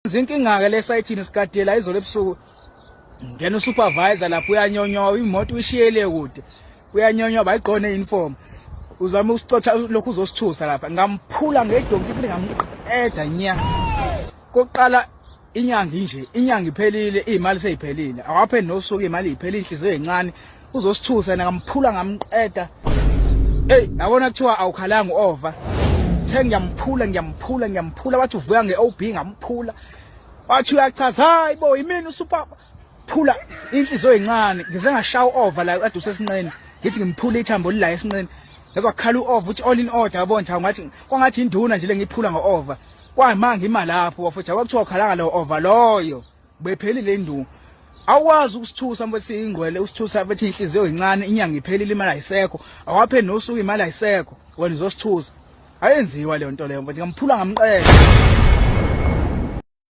Inkinga ke lesayithini sikadela izolo ebusuku ngena usupervisor lapho uyanyonyoba imoto uyishiyele kude uyanyonyoba bayiqone uniform uzama usicotha lokhu uzosithusa lapha ngamphula ngedonki phela ngamqeda nya koqala inyanga iphelile imali seyiphelile awaphe nosuku imali iphelile inhliziyo ezincane uzosithusa ngamphula ngamqeda yabona kuthiwa awukhalanga over ngiyamphula bathi uvuka ngeOB ngamphula wathi uyachaza hayibo yimini usuper phula inhliziyo ezincane ngize ngashaya over la kade usesinqeni ngithi ngimphula ithambo lila esinqeni ngezwa kukhala uover uthi all in order yabona nje ngathi kwangathi induna nje lengiphula ngeover kwamanga ima lapho wafutha kwakuthiwa ukhalanga lo over loyo bephelile indungu awukwazi ukusithusa mfethu ingqwele usithusa mfethu inhliziyo ezincane inyanga iphelile imali ayisekho awaphe nosuku imali ayisekho wena uzosithusa ayenziwa leyo nto leyo mfethu ngamphula ngamqeda